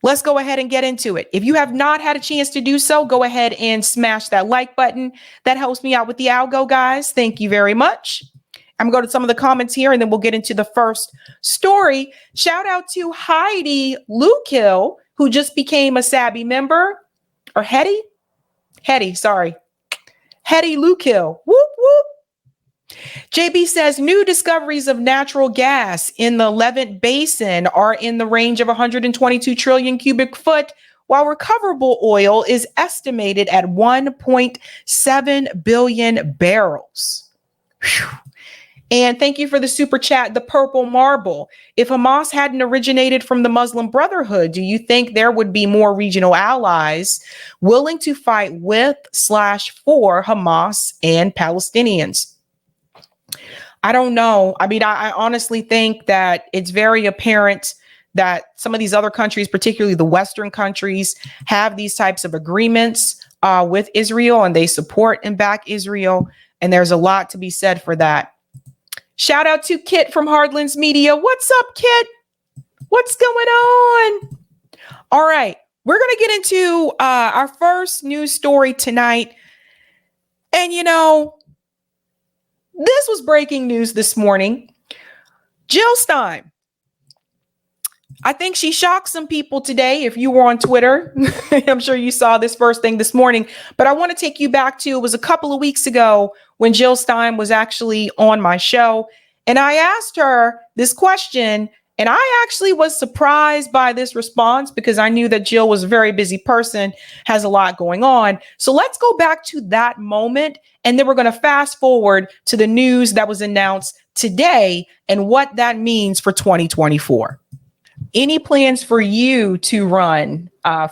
let's go ahead and get into it. If you have not had a chance to do so, go ahead and smash that like button. That helps me out with the algo, guys. Thank you very much. I'm going to go to some of the comments here, and then we'll get into the first story. Shout out to Heidi Lukill, who just became a Sabby member. Or Hetty, sorry. Hetty Lukill. Whoop, whoop. JB says new discoveries of natural gas in the Levant Basin are in the range of 122 trillion cubic foot, while recoverable oil is estimated at 1.7 billion barrels. Whew. And thank you for the super chat, the purple marble. If Hamas hadn't originated from the Muslim Brotherhood, do you think there would be more regional allies willing to fight with/for Hamas and Palestinians? I don't know. I mean, I honestly think that it's very apparent that some of these other countries, particularly the Western countries, have these types of agreements with Israel, and they support and back Israel. And there's a lot to be said for that. Shout out to Kit from Hardlands Media. What's up, Kit? What's going on? All right. We're going to get into our first news story tonight. And, you know, this was breaking news this morning. Jill Stein. I think she shocked some people today. If you were on Twitter, I'm sure you saw this first thing this morning, but I want to take you back to, it was a couple of weeks ago when Jill Stein was actually on my show. And I asked her this question, and I actually was surprised by this response because I knew that Jill was a very busy person, has a lot going on. So let's go back to that moment. And then we're going to fast forward to the news that was announced today and what that means for 2024. Any plans for you to run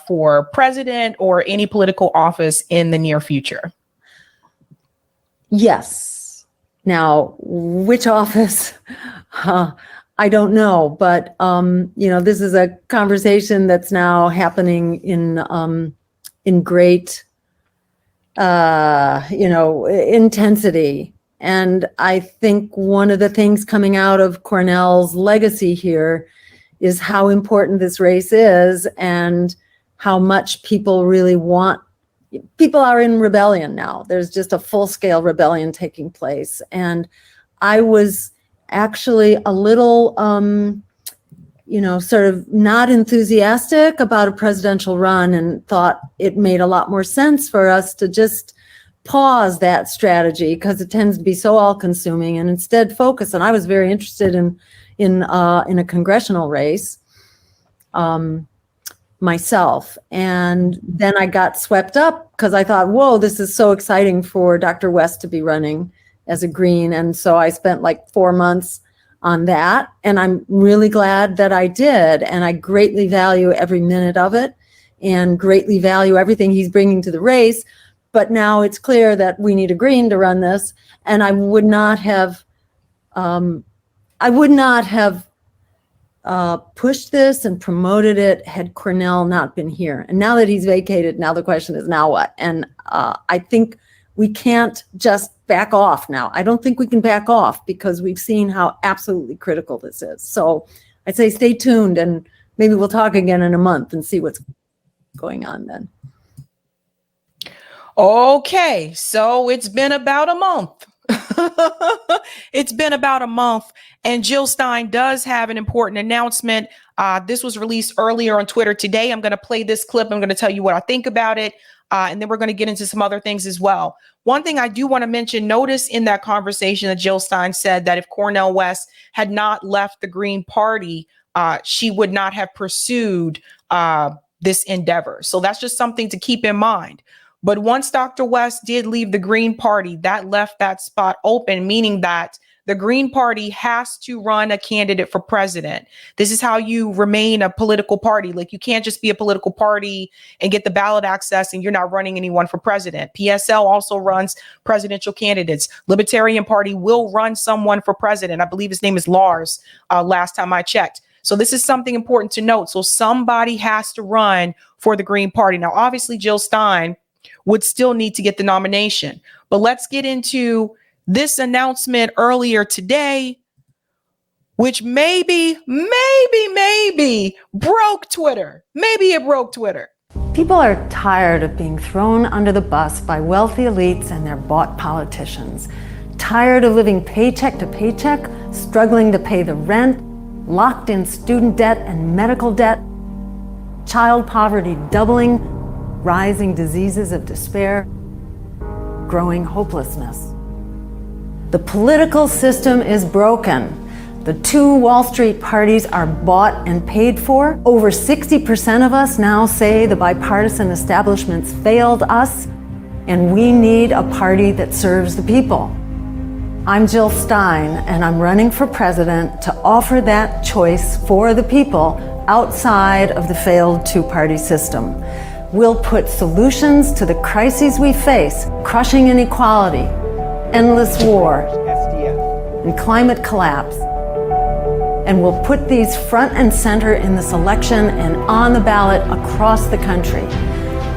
for president or any political office in the near future? Yes. Now, which office? I don't know, but you know, this is a conversation that's now happening in great, you know, intensity. And I think one of the things coming out of Cornell's legacy here is how important this race is and how much people really want. People are in rebellion now. There's just a full-scale rebellion taking place. And I was actually a little, you know, sort of not enthusiastic about a presidential run and thought it made a lot more sense for us to just pause that strategy because it tends to be so all-consuming and instead focus. And I was very interested in a congressional race myself. And then I got swept up because I thought, whoa, this is so exciting for Dr. West to be running as a Green. And so I spent like 4 months on that. And I'm really glad that I did. And I greatly value every minute of it and greatly value everything he's bringing to the race. But now it's clear that we need a Green to run this. And I would not have pushed this and promoted it had Cornell not been here. And now that he's vacated, now the question is, now what? And I think we can't just back off now. I don't think we can back off because we've seen how absolutely critical this is. So I'd say stay tuned and maybe we'll talk again in a month and see what's going on then. Okay, so it's been about a month. It's been about a month, and Jill Stein does have an important announcement. This was released earlier on Twitter today. I'm going to play this clip. I'm going to tell you what I think about it, and then we're going to get into some other things as well. One thing I do want to mention, notice in that conversation that Jill Stein said that if Cornel West had not left the Green Party, she would not have pursued this endeavor. So that's just something to keep in mind. But once Dr. West did leave the Green Party, that left that spot open, meaning that the Green Party has to run a candidate for president. This is how you remain a political party. Like, you can't just be a political party and get the ballot access and you're not running anyone for president. PSL also runs presidential candidates. Libertarian Party will run someone for president. I believe his name is Lars, last time I checked. So this is something important to note. So somebody has to run for the Green Party. Now, obviously, Jill Stein would still need to get the nomination. But let's get into this announcement earlier today which maybe broke Twitter. Maybe it broke Twitter. People are tired of being thrown under the bus by wealthy elites and their bought politicians. Tired of living paycheck to paycheck, struggling to pay the rent, locked in student debt and medical debt, child poverty doubling, rising diseases of despair, growing hopelessness. The political system is broken. The two Wall Street parties are bought and paid for. Over 60% of us now say the bipartisan establishments failed us, and we need a party that serves the people. I'm Jill Stein, and I'm running for president to offer that choice for the people outside of the failed two-party system. We'll put solutions to the crises we face, crushing inequality, endless war, and climate collapse. And we'll put these front and center in this election and on the ballot across the country.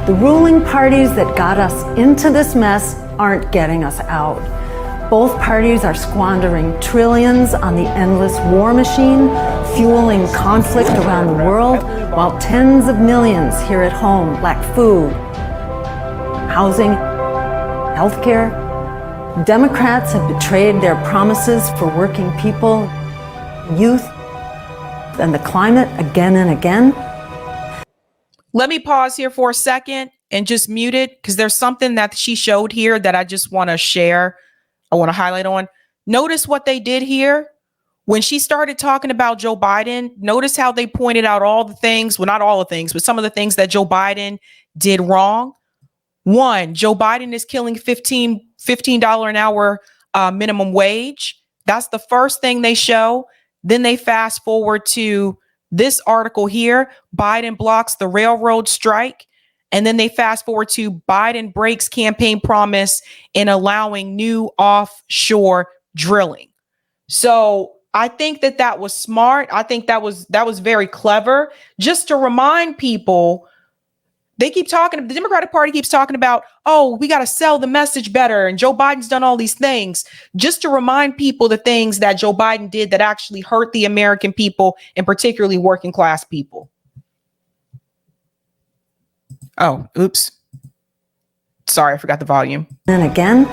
The ruling parties that got us into this mess aren't getting us out. Both parties are squandering trillions on the endless war machine, fueling conflict around the world, while tens of millions here at home lack food, housing, healthcare. Democrats have betrayed their promises for working people, youth, and the climate again and again. Let me pause here for a second and just mute it, because there's something that she showed here that I just want to share. I want to highlight on. Notice what they did here. When she started talking about Joe Biden, notice how they pointed out all the things, well, not all the things, but some of the things that Joe Biden did wrong. One, Joe Biden is killing $15 an hour minimum wage. That's the first thing they show. Then they fast forward to this article here. Biden blocks the railroad strike. And then they fast forward to Biden breaks campaign promise in allowing new offshore drilling. So I think that was smart. I think that was very clever, just to remind people. They keep talking, the Democratic Party keeps talking about, oh, we got to sell the message better, and Joe Biden's done all these things, just to remind people the things that Joe Biden did that actually hurt the American people, and particularly working class people. Oh, oops. Sorry, I forgot the volume. And again,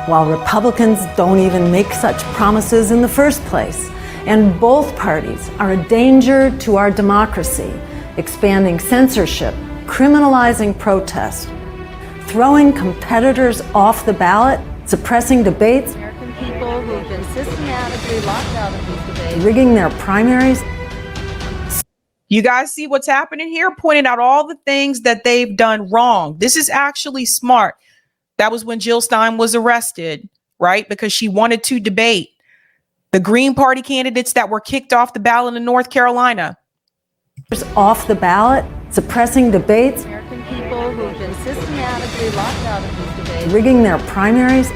while Republicans don't even make such promises in the first place. And both parties are a danger to our democracy, expanding censorship, criminalizing protest, throwing competitors off the ballot, suppressing debates, American people who have been systematically locked out of these debates, rigging their primaries. You guys see what's happening here? Pointing out all the things that they've done wrong. This is actually smart. That was when Jill Stein was arrested, right? Because she wanted to debate the Green Party candidates that were kicked off the ballot in North Carolina. Off the ballot, suppressing debates, American people who have been systematically locked out of these debates, rigging their primaries.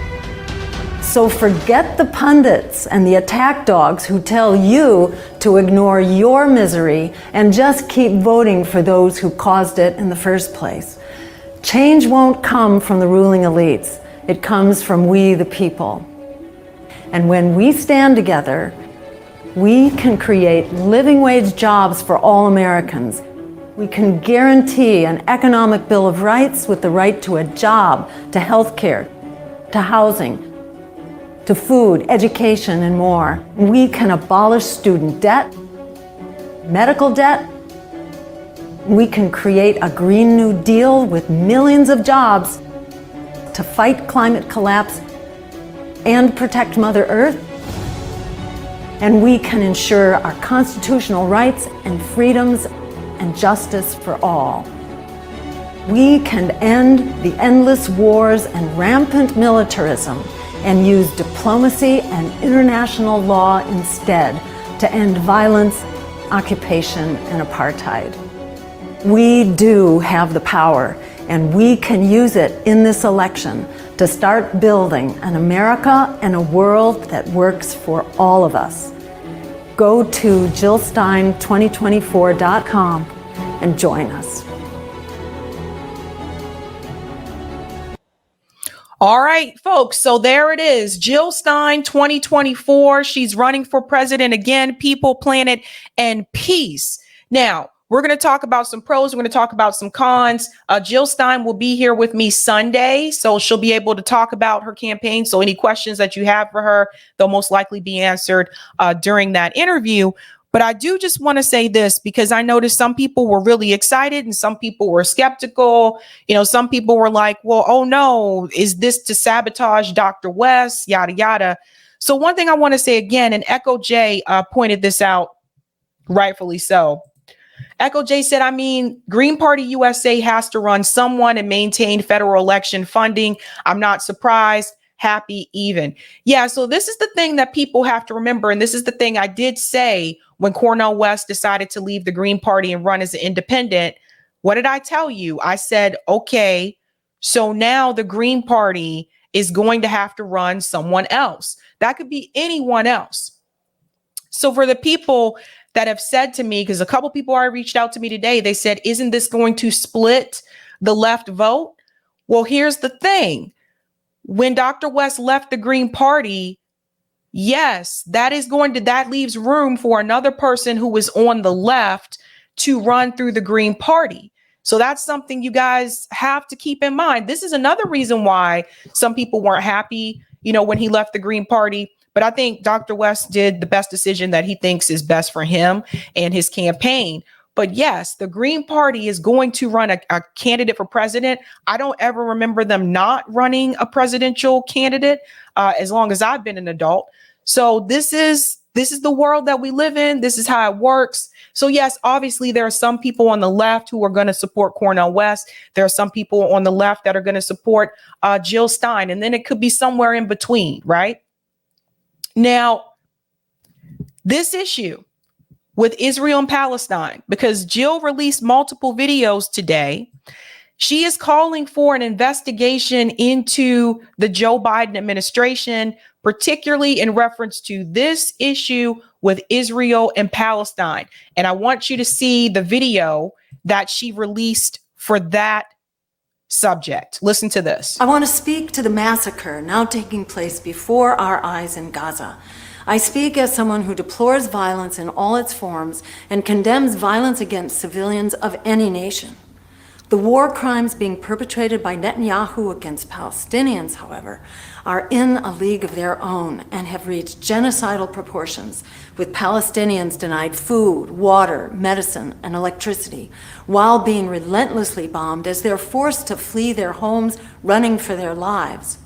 So forget the pundits and the attack dogs who tell you to ignore your misery and just keep voting for those who caused it in the first place. Change won't come from the ruling elites. It comes from we, the people. And when we stand together, we can create living wage jobs for all Americans. We can guarantee an economic bill of rights with the right to a job, to health care, to housing, to food, education, and more. We can abolish student debt, medical debt. We can create a Green New Deal with millions of jobs to fight climate collapse and protect Mother Earth. And we can ensure our constitutional rights and freedoms and justice for all. We can end the endless wars and rampant militarism and use diplomacy and international law instead to end violence, occupation, and apartheid. We do have the power, and we can use it in this election to start building an America and a world that works for all of us. Go to JillStein2024.com and join us. All right, folks. So there it is. Jill Stein, 2024. She's running for president again. People, planet, and peace. Now, we're going to talk about some pros. We're going to talk about some cons. Jill Stein will be here with me Sunday, so she'll be able to talk about her campaign. So any questions that you have for her, they'll most likely be answered during that interview. But I do just want to say this, because I noticed some people were really excited and some people were skeptical. You know, some people were like, well, oh no, is this to sabotage Dr. West, yada, yada. So one thing I want to say again, and Echo J pointed this out, rightfully so. Echo J said, I mean, Green Party USA has to run someone and maintain federal election funding. I'm not surprised. Happy even. Yeah, so this is the thing that people have to remember. And this is the thing I did say when Cornel West decided to leave the Green Party and run as an independent. What did I tell you? I said, okay, so now the Green Party is going to have to run someone else. That could be anyone else. So for the people that have said to me, because a couple people already reached out to me today, they said, isn't this going to split the left vote? Well, here's the thing. When Dr. West left the Green Party, yes, that leaves room for another person who was on the left to run through the Green Party. So that's something you guys have to keep in mind. This is another reason why some people weren't happy, you know, when he left the Green Party. But I think Dr. West did the best decision that he thinks is best for him and his campaign. But yes, the Green Party is going to run a candidate for president. I don't ever remember them not running a presidential candidate as long as I've been an adult. So this is the world that we live in. This is how it works. So yes, obviously there are some people on the left who are going to support Cornel West. There are some people on the left that are going to support Jill Stein. And then it could be somewhere in between, right? Now, this issue with Israel and Palestine, because Jill released multiple videos today. She is calling for an investigation into the Joe Biden administration, particularly in reference to this issue with Israel and Palestine. And I want you to see the video that she released for that subject. Listen to this. I want to speak to the massacre now taking place before our eyes in Gaza. I speak as someone who deplores violence in all its forms and condemns violence against civilians of any nation. The war crimes being perpetrated by Netanyahu against Palestinians, however, are in a league of their own and have reached genocidal proportions, with Palestinians denied food, water, medicine, and electricity, while being relentlessly bombed as they're forced to flee their homes, running for their lives.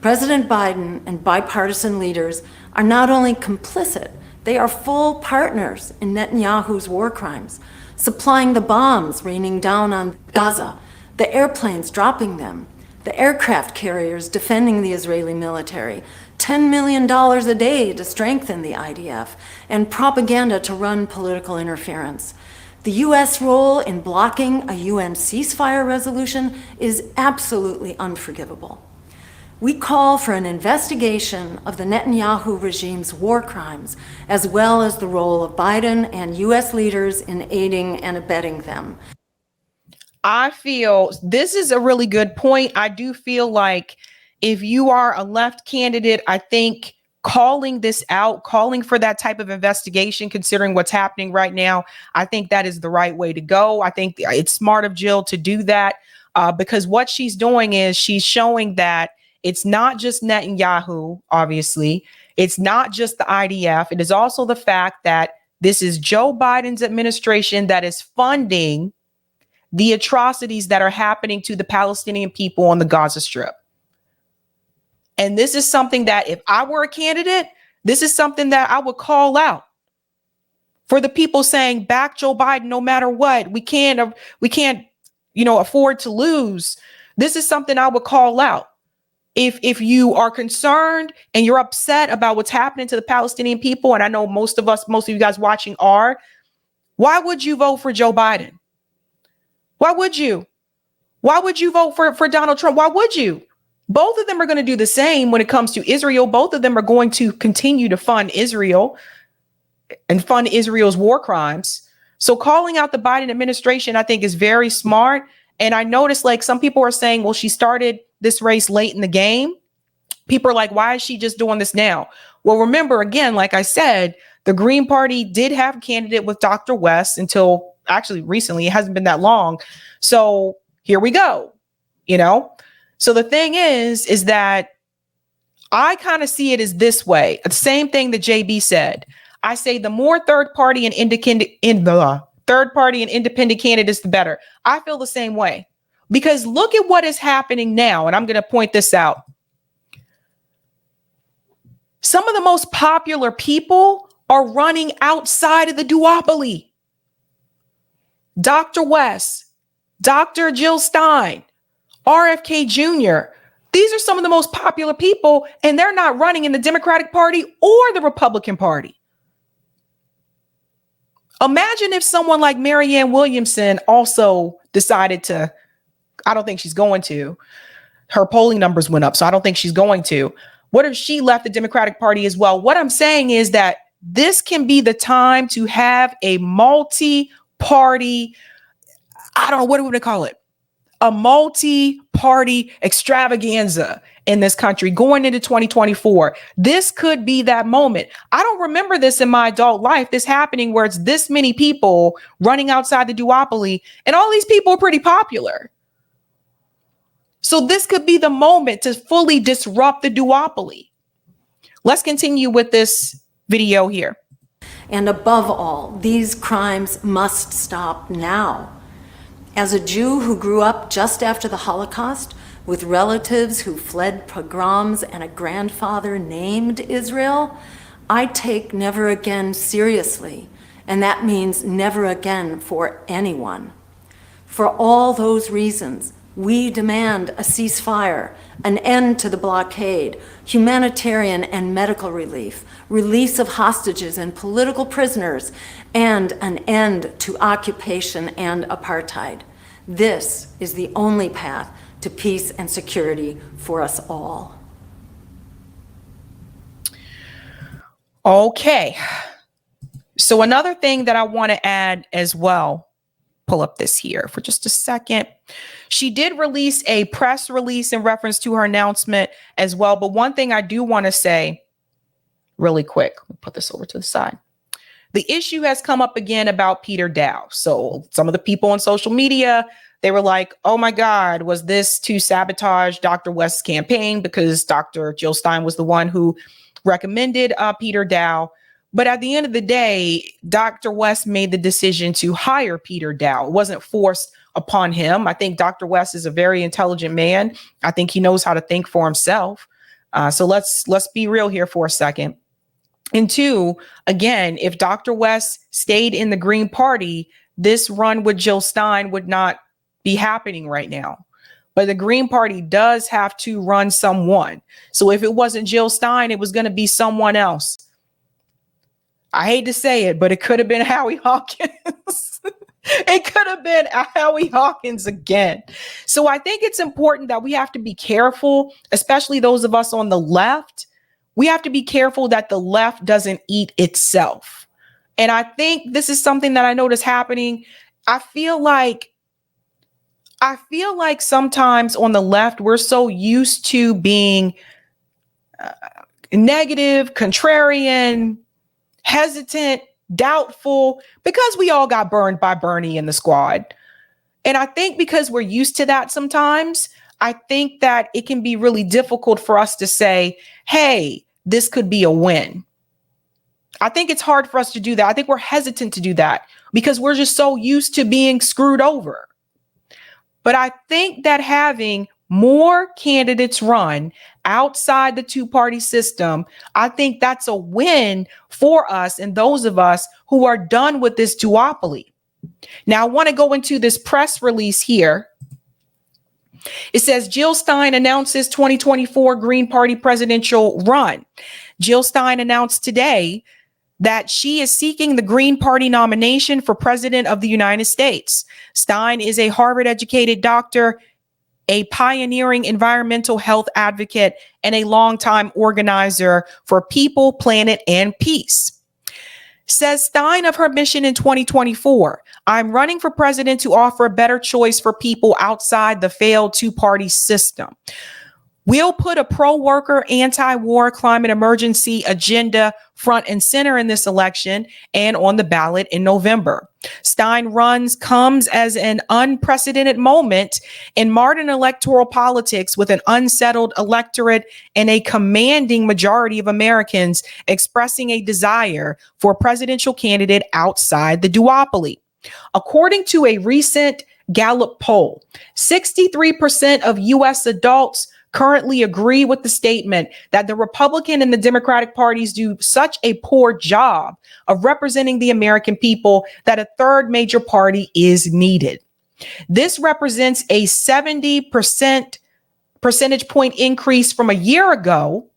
President Biden and bipartisan leaders are not only complicit, they are full partners in Netanyahu's war crimes, supplying the bombs raining down on Gaza, the airplanes dropping them, the aircraft carriers defending the Israeli military, $10 million a day to strengthen the IDF, and propaganda to run political interference. The U.S. role in blocking a UN ceasefire resolution is absolutely unforgivable. We call for an investigation of the Netanyahu regime's war crimes, as well as the role of Biden and U.S. leaders in aiding and abetting them. I feel this is a really good point. I do feel like if you are a left candidate, I think calling this out, calling for that type of investigation, considering what's happening right now, I think that is the right way to go. I think it's smart of Jill to do that because what she's doing is she's showing that it's not just Netanyahu, obviously. It's not just the IDF. It is also the fact that this is Joe Biden's administration that is funding the atrocities that are happening to the Palestinian people on the Gaza Strip. And this is something that if I were a candidate, this is something that I would call out for the people saying back Joe Biden no matter what. We can't, afford to lose. This is something I would call out. If you are concerned and you're upset about what's happening to the Palestinian people, and I know most of you guys watching are, why would you vote for Joe Biden? Why would you? Why would you vote for Donald Trump? Why would you? Both of them are going to do the same when it comes to Israel. Both of them are going to continue to fund Israel and fund Israel's war crimes. So calling out the Biden administration, I think, is very smart. And I noticed like some people are saying, well, she started this race late in the game, people are like, why is she just doing this now? Well, remember, again, like I said, the Green Party did have a candidate with Dr. West until actually recently. It hasn't been that long. So here we go, you know? So the thing is that I kind of see it as this way. The same thing that JB said. I say the more third party and independent candidates, the better. I feel the same way because look at what is happening now. And I'm going to point this out. Some of the most popular people are running outside of the duopoly. Dr. West, Dr. Jill Stein, RFK Jr. These are some of the most popular people, and they're not running in the Democratic Party or the Republican Party. Imagine if someone like Marianne Williamson also decided to, I don't think she's going to. Her polling numbers went up, so I don't think she's going to. What if she left the Democratic Party as well? What I'm saying is that this can be the time to have a multi-party, I don't know, what do we call it? A multi-party extravaganza in this country going into 2024. This could be that moment. I don't remember this in my adult life, this happening where it's this many people running outside the duopoly, and all these people are pretty popular. So this could be the moment to fully disrupt the duopoly. Let's continue with this video here. And above all, these crimes must stop now. As a Jew who grew up just after the Holocaust, with relatives who fled pogroms and a grandfather named Israel, I take never again seriously, and that means never again for anyone. For all those reasons, we demand a ceasefire, an end to the blockade, humanitarian and medical relief, release of hostages and political prisoners, and an end to occupation and apartheid. This is the only path to peace and security for us all. Okay. So another thing that I want to add as well, pull up this here for just a second. She did release a press release in reference to her announcement as well. But one thing I do want to say really quick, let me put this over to the side. The issue has come up again about Peter Dow. So some of the people on social media, they were like, oh my God, was this to sabotage Dr. West's campaign? Because Dr. Jill Stein was the one who recommended Peter Dow. But at the end of the day, Dr. West made the decision to hire Peter Dow. It wasn't forced upon him. I think Dr. West is a very intelligent man. I think he knows how to think for himself. So let's be real here for a second. And two, again, if Dr. West stayed in the Green Party, this run with Jill Stein would not be happening right now. But the Green Party does have to run someone. So if it wasn't Jill Stein, it was going to be someone else. I hate to say it, but it could have been Howie Hawkins. It could have been Howie Hawkins again. So I think it's important that we have to be careful, especially those of us on the left. We have to be careful that the left doesn't eat itself. And I think this is something that I notice happening. I feel like sometimes on the left, we're so used to being negative, contrarian, hesitant, doubtful, because we all got burned by Bernie and the squad. And I think because we're used to that sometimes, I think that it can be really difficult for us to say, hey, this could be a win. I think it's hard for us to do that. I think we're hesitant to do that because we're just so used to being screwed over. But I think that having more candidates run outside the two-party system, I think that's a win for us and those of us who are done with this duopoly. Now, I want to go into this press release here. It says Jill Stein announces 2024 Green Party presidential run. Jill Stein announced today that she is seeking the Green Party nomination for president of the United States. Stein is a Harvard-educated doctor, a pioneering environmental health advocate, and a longtime organizer for People, Planet, and Peace. Says Stein of her mission in 2024, I'm running for president to offer a better choice for people outside the failed two-party system. We'll put a pro-worker, anti-war climate emergency agenda front and center in this election and on the ballot in November. Stein comes as an unprecedented moment in modern electoral politics with an unsettled electorate and a commanding majority of Americans expressing a desire for a presidential candidate outside the duopoly. According to a recent Gallup poll, 63% of U.S. adults currently agree with the statement that the Republican and the Democratic parties do such a poor job of representing the American people that a third major party is needed. This represents a 70% percentage point increase from a year ago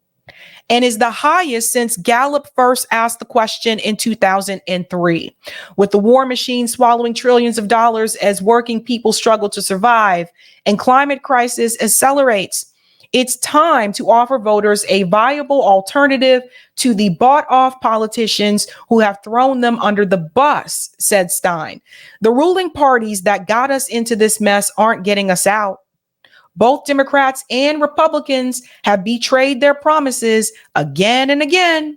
and is the highest since Gallup first asked the question in 2003. With the war machine swallowing trillions of dollars as working people struggle to survive and climate crisis accelerates, it's time to offer voters a viable alternative to the bought-off politicians who have thrown them under the bus, said Stein. The ruling parties that got us into this mess aren't getting us out. Both Democrats and Republicans have betrayed their promises again and again.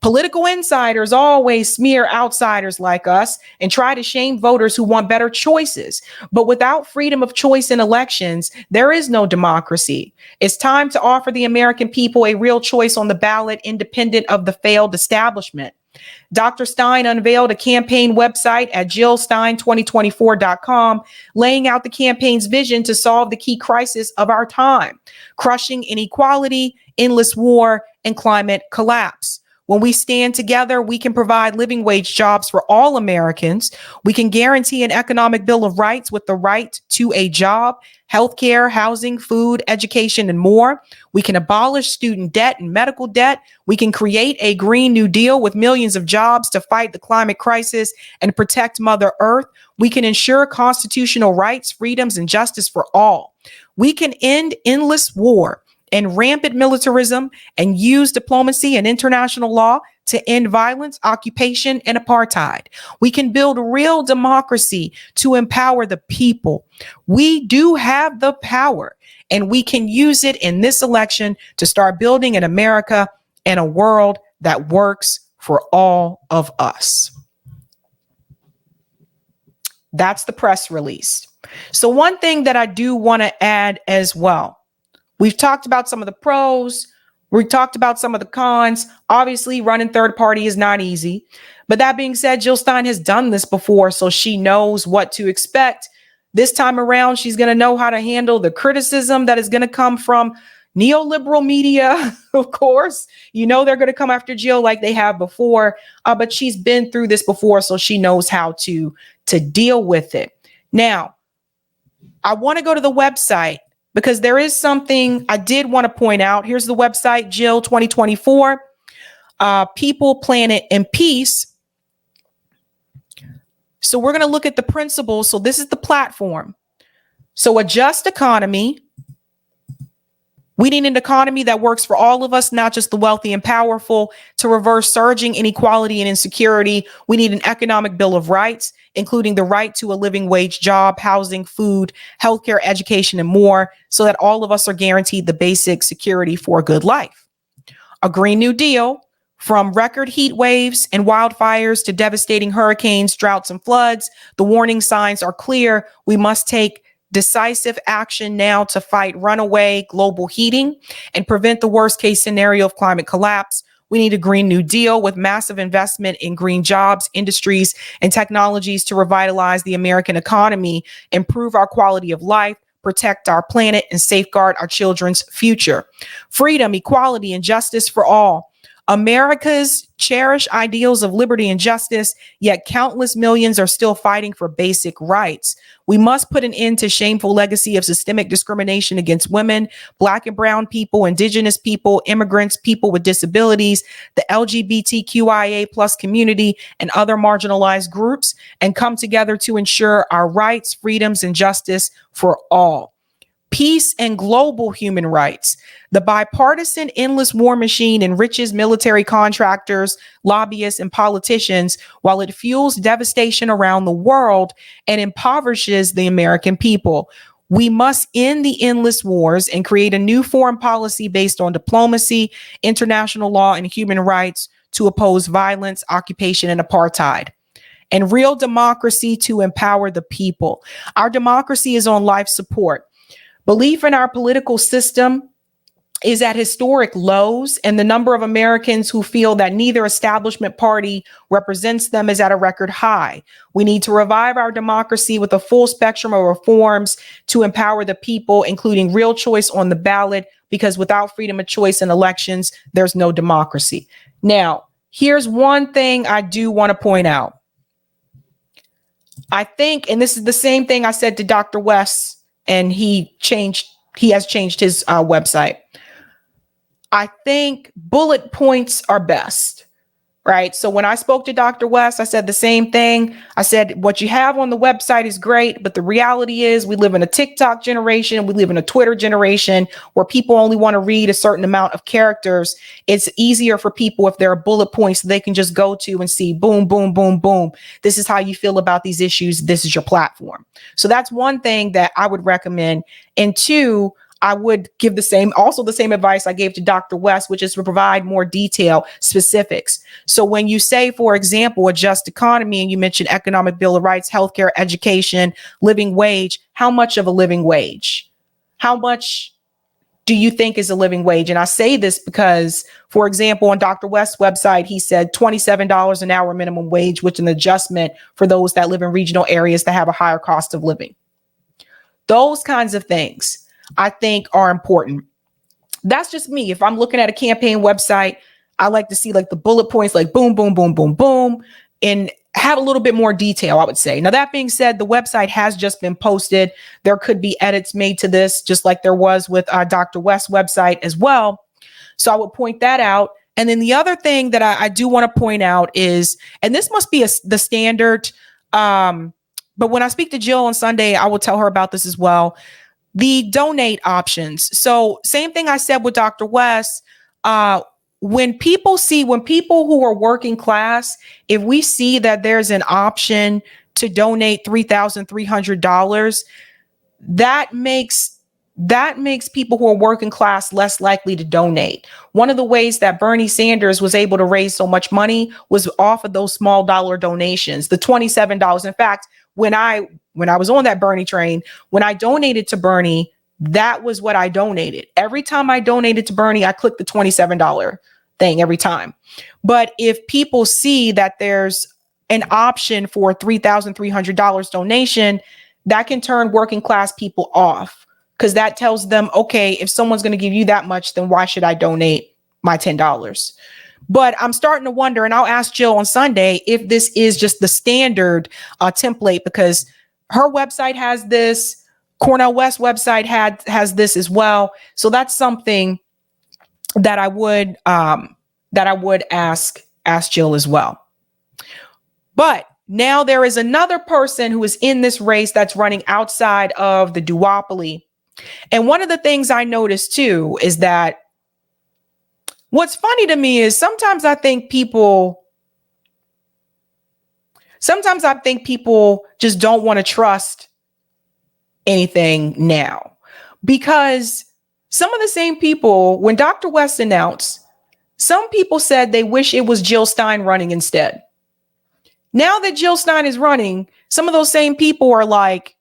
Political insiders always smear outsiders like us and try to shame voters who want better choices. But without freedom of choice in elections, there is no democracy. It's time to offer the American people a real choice on the ballot, independent of the failed establishment. Dr. Stein unveiled a campaign website at jillstein2024.com, laying out the campaign's vision to solve the key crisis of our time: crushing inequality, endless war, and climate collapse. When we stand together, we can provide living wage jobs for all Americans. We can guarantee an economic bill of rights with the right to a job, healthcare, housing, food, education, and more. We can abolish student debt and medical debt. We can create a Green New Deal with millions of jobs to fight the climate crisis and protect Mother Earth. We can ensure constitutional rights, freedoms, and justice for all. We can end endless war and rampant militarism and use diplomacy and international law to end violence, occupation, and apartheid. We can build real democracy to empower the people. We do have the power, and we can use it in this election to start building an America and a world that works for all of us. That's the press release. So one thing that I do want to add as well, we've talked about some of the pros. We talked about some of the cons. Obviously, running third party is not easy. But that being said, Jill Stein has done this before, so she knows what to expect. This time around, she's going to know how to handle the criticism that is going to come from neoliberal media, of course. You know they're going to come after Jill like they have before, but she's been through this before, so she knows how to deal with it. Now, I want to go to the website, because there is something I did want to point out. Here's the website, Jill 2024, People, Planet, and Peace. So we're going to look at the principles. So this is the platform. So a just economy. We need an economy that works for all of us, not just the wealthy and powerful. To reverse surging inequality and insecurity, we need an economic bill of rights, including the right to a living wage job, housing, food, healthcare, education, and more, so that all of us are guaranteed the basic security for a good life. A Green New Deal, from record heat waves and wildfires to devastating hurricanes, droughts, and floods. The warning signs are clear. We must take decisive action now to fight runaway global heating and prevent the worst case scenario of climate collapse. We need a Green New Deal with massive investment in green jobs, industries, and technologies to revitalize the American economy, improve our quality of life, protect our planet, and safeguard our children's future. Freedom, equality, and justice for all. America's cherished ideals of liberty and justice, yet countless millions are still fighting for basic rights. We must put an end to shameful legacy of systemic discrimination against women, Black and brown people, Indigenous people, immigrants, people with disabilities, the LGBTQIA plus community, and other marginalized groups, and come together to ensure our rights, freedoms, and justice for all. peace and global human rights. The bipartisan endless war machine enriches military contractors, lobbyists, and politicians while it fuels devastation around the world and impoverishes the American people. We must end the endless wars and create a new foreign policy based on diplomacy, international law, and human rights to oppose violence, occupation, and apartheid. And real democracy to empower the people. Our democracy is on life support. Belief in our political system is at historic lows, and the number of Americans who feel that neither establishment party represents them is at a record high. We need to revive our democracy with a full spectrum of reforms to empower the people, including real choice on the ballot, because without freedom of choice in elections, there's no democracy. Now, here's one thing I do want to point out. I think, and this is the same thing I said to Dr. West, and he has changed his website. I think bullet points are best, right? So when I spoke to Dr. West, I said the same thing. I said, what you have on the website is great, but the reality is we live in a TikTok generation. We live in a Twitter generation where people only want to read a certain amount of characters. It's easier for people if there are bullet points they can just go to and see boom, boom, boom, boom. This is how you feel about these issues. This is your platform. So that's one thing that I would recommend. And two, I would give the same advice I gave to Dr. West, which is to provide more detail, specifics. So when you say, for example, a just economy, and you mentioned economic bill of rights, healthcare, education, living wage, how much of a living wage? How much do you think is a living wage? And I say this because, for example, on Dr. West's website, he said $27 an hour minimum wage, which is an adjustment for those that live in regional areas that have a higher cost of living. Those kinds of things I think are important. That's just me. If I'm looking at a campaign website, I like to see like the bullet points, like boom, boom, boom, boom, boom, and have a little bit more detail, I would say. Now, that being said, the website has just been posted. There could be edits made to this, just like there was with Dr. West's website as well. So I would point that out. And then the other thing that I do want to point out is, and this must be the standard, but when I speak to Jill on Sunday, I will tell her about this as well. The donate options. So same thing I said with Dr. West. When people who are working class, if we see that there's an option to donate $3,300, that makes people who are working class less likely to donate. One of the ways that Bernie Sanders was able to raise so much money was off of those small dollar donations, the $27. In fact, when I was on that Bernie train, when I donated to Bernie, that was what I donated. Every time I donated to Bernie, I clicked the $27 thing every time. But if people see that there's an option for $3,300 donation, that can turn working class people off, because that tells them, okay, if someone's going to give you that much, then why should I donate my $10? But I'm starting to wonder, and I'll ask Jill on Sunday if this is just the standard template, because her website has this, Cornel West's website has this as well. So that's something that I would ask Jill as well. But now there is another person who is in this race that's running outside of the duopoly. And one of the things I noticed too is that what's funny to me is sometimes I think people just don't want to trust anything now, because some of the same people, when Dr. West announced, some people said they wish it was Jill Stein running instead. Now that Jill Stein is running, some of those same people are like,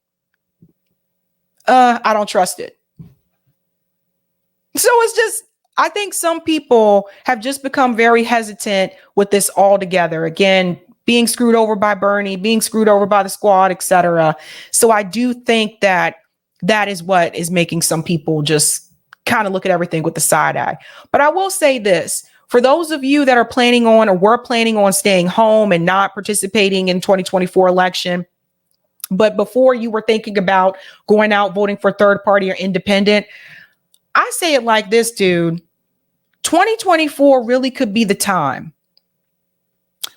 I don't trust it. So it's just, I think some people have just become very hesitant with this altogether. Again, being screwed over by Bernie, being screwed over by the squad, etc. So I do think that is what is making some people just kind of look at everything with the side eye. But I will say this, for those of you that are planning on or were planning on staying home and not participating in 2024 election, but before you were thinking about going out voting for third party or independent, I say it like this, dude. 2024 really could be the time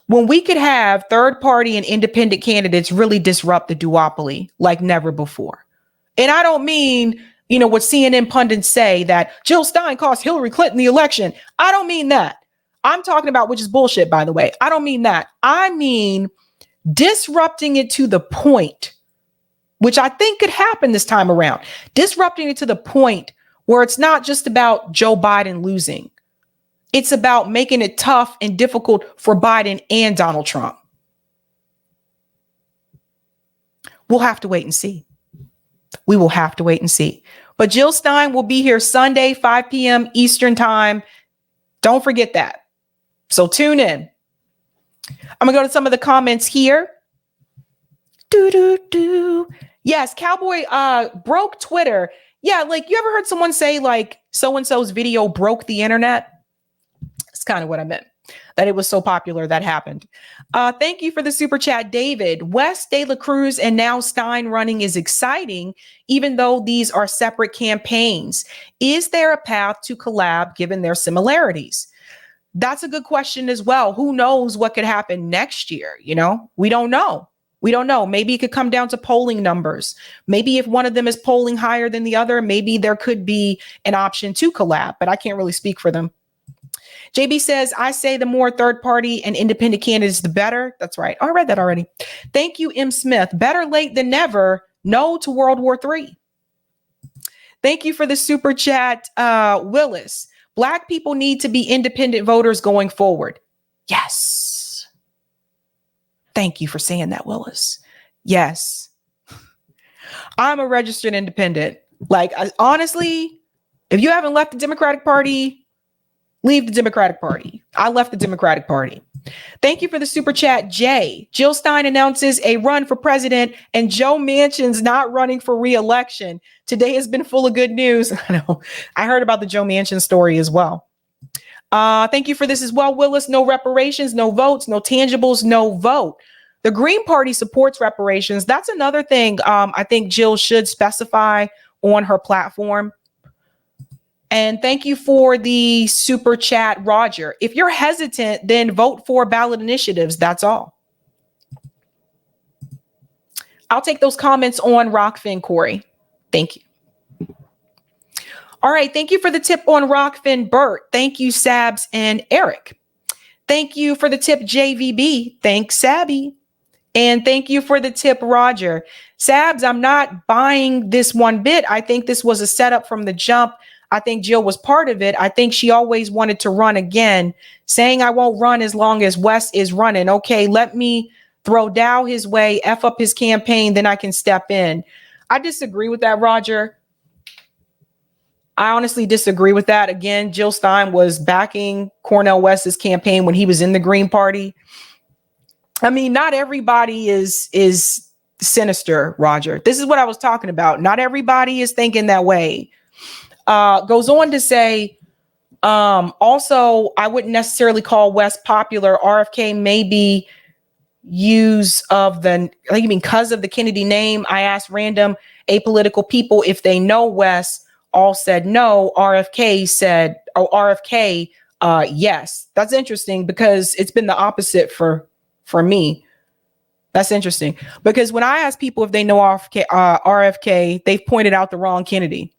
when we could have third party and independent candidates really disrupt the duopoly like never before. And I don't mean, what CNN pundits say, that Jill Stein cost Hillary Clinton the election. I don't mean that. I'm talking about, which is bullshit, by the way. I don't mean that. I mean disrupting it to the point, which I think could happen this time around, disrupting it to the point where it's not just about Joe Biden losing. It's about making it tough and difficult for Biden and Donald Trump. We'll have to wait and see. We will have to wait and see. But Jill Stein will be here Sunday, 5 p.m. Eastern time. Don't forget that. So tune in. I'm going to go to some of the comments here. Yes, Cowboy broke Twitter. Yeah, like, you ever heard someone say, like, so-and-so's video broke the internet? That's kind of what I meant, that it was so popular that happened. Thank you for the super chat, David. West, De La Cruz, and now Stein running is exciting, even though these are separate campaigns. Is there a path to collab given their similarities? That's a good question as well. Who knows what could happen next year? We don't know. We don't know. Maybe it could come down to polling numbers. Maybe if one of them is polling higher than the other, maybe there could be an option to collab, but I can't really speak for them. JB says, I say the more third party and independent candidates, the better. That's right. I read that already. Thank you, M. Smith. Better late than never. No to World War III. Thank you for the super chat, Willis. Black people need to be independent voters going forward. Yes. Thank you for saying that, Willis. Yes. I'm a registered independent. Like, honestly, if you haven't left the Democratic Party, leave the Democratic Party. I left the Democratic Party. Thank you for the super chat, Jay. Jill Stein announces a run for president and Joe Manchin's not running for re-election. Today has been full of good news. I know. I heard about the Joe Manchin story as well. Thank you for this as well, Willis. No reparations, no votes, no tangibles, no vote. The Green Party supports reparations. That's another thing I think Jill should specify on her platform. And thank you for the super chat, Roger. If you're hesitant, then vote for ballot initiatives. That's all. I'll take those comments on Rockfin, Corey. Thank you. All right. Thank you for the tip on Rockfin, Bert. Thank you, Sabs and Eric. Thank you for the tip, JVB. Thanks, Sabby. And thank you for the tip, Roger. Sabs, I'm not buying this one bit. I think this was a setup from the jump. I think Jill was part of it. I think she always wanted to run again, saying I won't run as long as West is running. Okay, let me throw Dow his way, F up his campaign, then I can step in. I disagree with that, Roger. I honestly disagree with that. Again, Jill Stein was backing Cornel West's campaign when he was in the Green Party. I mean, not everybody is sinister, Roger. This is what I was talking about. Not everybody is thinking that way. Goes on to say, also, I wouldn't necessarily call West popular. RFK may be use of the, I think you mean because of the Kennedy name. I asked random apolitical people if they know West. All said no. RFK said, yes. That's interesting because it's been the opposite for me. That's interesting because when I ask people if they know RFK, they've pointed out the wrong Kennedy.